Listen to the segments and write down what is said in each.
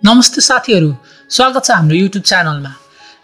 नमस्ते साथीहरु, स्वागत छ हाम्रो YouTube च्यानलमा।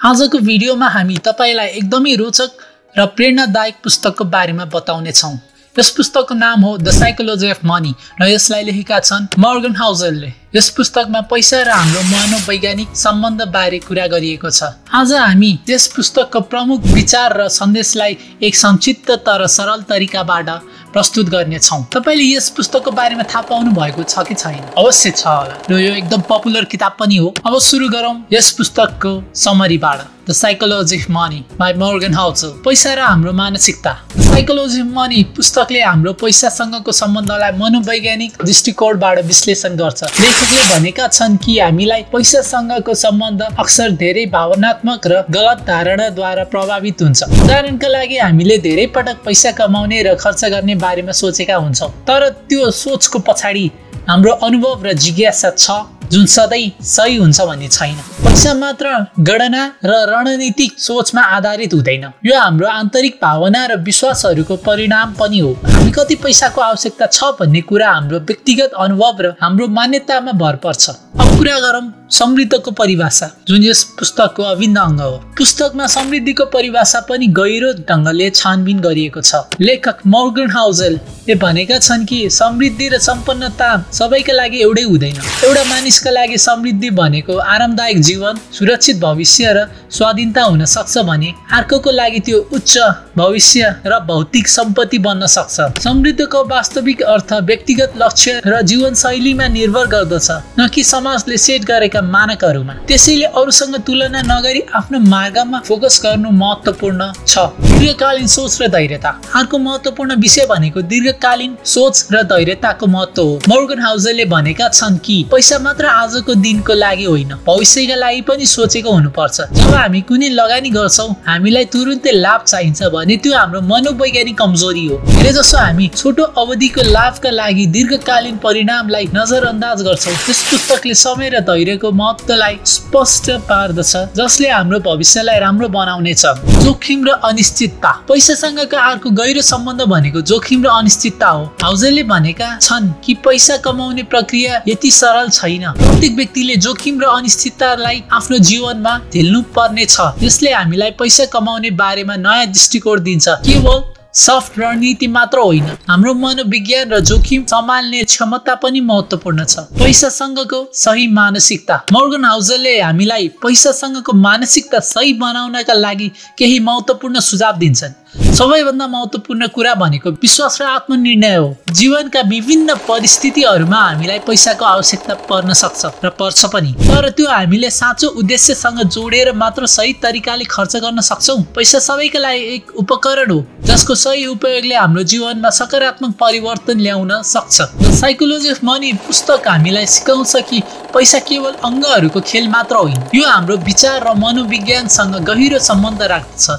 आजको भिडियोमा हामी तपाईलाई एकदमै रोचक र प्रेरणादायक पुस्तकको बारेमा बताउने छौं। यस पुस्तकको नाम हो द साइकोलोजी अफ मनी र यसलाई लेखेका छन् मर्गन हाउजलले। यस पुस्तकमा पैसा र हाम्रो मनोवैज्ञानिक सम्बन्ध बारे कुरा गरिएको छ। आज हामी यस पुस्तकको प्रमुख विचार र सन्देशलाई एक संक्षिप्त तर सरल तरिकाबाट प्रस्तुत गर्ने छौं। तपाईले यस पुस्तकको बारेमा थाहा पाउनु भएको छ कि छैन? अवश्य छ होला र यो एकदम पपुलर किताब पनि हो। अब सुरु गरौँ यस पुस्तकको समरीबाट। The psychology of money by Morgan Housel. पैसा र हाम्रो मानसिकता। द साइकोलोजी अफ मनी पुस्तकले हाम्रो पैसासँगको सम्बन्धलाई मनोवैज्ञानिक दृष्टिकोणबाट विश्लेषण गर्छ। लेखकले भनेका छन् कि हामीलाई पैसासँगको सम्बन्ध अक्सर धेरै भावनात्मक र गलत धारणाद्वारा प्रभावित हुन्छ। उदाहरणका लागि हामीले धेरै पटक पैसा कमाउने र खर्च गर्ने बारेमा सोचेका हुन्छौँ, तर त्यो सोचको पछाडि हाम्रो अनुभव र जिज्ञासा छ जुन सधैँ सही हुन्छ भन्ने छैन। पैसा मात्र गणना र रणनीतिक सोचमा आधारित हुँदैन, यो हाम्रो आन्तरिक भावना र विश्वासहरूको परिणाम पनि हो। हामी कति पैसाको आवश्यकता छ भन्ने कुरा हाम्रो व्यक्तिगत अनुभव र हाम्रो मान्यतामा भर पर्छ। अब कुरा गरौँ समृद्धिको परिभाषा, जुन यस पुस्तकको अभिन्न अङ्ग हो। पुस्तकमा समृद्धिको परिभाषा पनि गहिरो ढङ्गले छानबिन गरिएको छ। लेखक मर्गन हाउजलले भनेका छन् कि समृद्धि र सम्पन्नता सबैका लागि एउटै हुँदैन। एउटा मानिसका लागि समृद्धि भनेको आरामदायक जीवन, सुरक्षित भविष्य र स्वाधीनता हुन सक्छ भने अर्कोको लागि त्यो उच्च भविष्य र भौतिक सम्पत्ति बन्न सक्छ। समृद्धिको वास्तविक अर्थ व्यक्तिगत लक्ष्य र जीवनशैलीमा निर्भर गर्दछ, न कि समाजले सेट गरेका मानकहरूमा। त्यसैले अरूसँग तुलना नगरी आफ्नो मार्गमा फोकस गर्नु महत्त्वपूर्ण छ। दीर्घकालीन सोच र धैर्यता। अर्को महत्त्वपूर्ण विषय भनेको दीर्घकालीन सोच र धैर्यताको महत्त्व हो। मर्गन हाउजलले भनेका छन् कि पैसा मात्र आजको दिनको लागि होइन, भविष्यका लागि पनि सोचेको हुनुपर्छ। जब हामी कुनै लगानी गर्छौँ हामीलाई तुरुन्तै लाभ चाहिन्छ भने त्यो हाम्रो मनोवैज्ञानिक कमजोरी हो। धेरैजसो हामी छोटो अवधिको लाभका लागि दीर्घकालीन परिणामलाई नजरअन्दाज गर्छौँ। यस पुस्तकले समय र धैर्यको महत्त्वलाई स्पष्ट पार्दछ, जसले हाम्रो भविष्यलाई राम्रो बनाउनेछ। जोखिम र अनिश्चितता। पैसासँगको अर्को गहिरो सम्बन्ध भनेको जोखिम र अनिश्चितता हो। हाउजलले भनेका छन् कि पैसा कमाउने प्रक्रिया यति सरल छैन। प्रत्येक व्यक्तिले जोखिम र अनिश्चिततालाई आफ्नो जीवनमा झेल्नु पर्ने छ। यसले हामीलाई पैसा कमाउने बारेमा नयाँ दृष्टिकोण दिन्छ। केवल सफ्ट रणनीति मात्र होइन, हाम्रो मनोविज्ञान र जोखिम सम्हाल्ने क्षमता पनि महत्त्वपूर्ण छ। पैसासँगको सही मानसिकता। मर्गन हाउजलले हामीलाई पैसासँगको मानसिकता सही बनाउनका लागि केही महत्त्वपूर्ण सुझाव दिन्छन्। सबैभन्दा महत्त्वपूर्ण कुरा भनेको विश्वास र आत्मनिर्णय हो। जीवनका विभिन्न परिस्थितिहरूमा हामीलाई पैसाको आवश्यकता पर्न सक्छ र पर्छ पनि, तर त्यो हामीले साँचो उद्देश्यसँग जोडेर मात्र सही तरिकाले खर्च गर्न सक्छौँ। पैसा सबैका लागि एक उपकरण हो जसको सही उपयोगले हाम्रो जीवनमा सकारात्मक परिवर्तन ल्याउन सक्छ। द साइकोलोजी अफ मनी पुस्तक हामीलाई सिकाउँछ कि पैसा केवल अङ्गहरूको खेल मात्र होइन, यो हाम्रो विचार र मनोविज्ञानसँग गहिरो सम्बन्ध राख्दछ।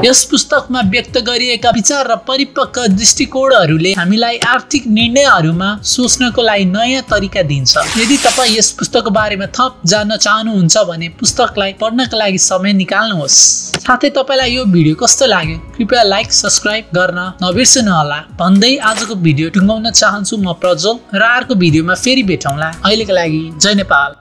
यस पुस्तकमा व्यक्त गरिएका विचार र परिपक्व दृष्टिकोणहरूले हामीलाई आर्थिक निर्णयहरूमा सोच्नको लागि नयाँ तरिका दिन्छ। यदि तपाईँ यस पुस्तकको बारेमा थप जान्न चाहनुहुन्छ भने पुस्तकलाई पढ्नका लागि समय निकाल्नुहोस्। साथै तपाईलाई यो भिडियो कस्तो लाग्यो कृपया लाइक सब्स्क्राइब गर्न नबिर्सनुहोला भन्दै आजको भिडियो टुङ्गाउन चाहन्छु। म प्रज्वल र अर्को भिडियोमा फेरि भेटौँला। अहिलेको लागि जय नेपाल।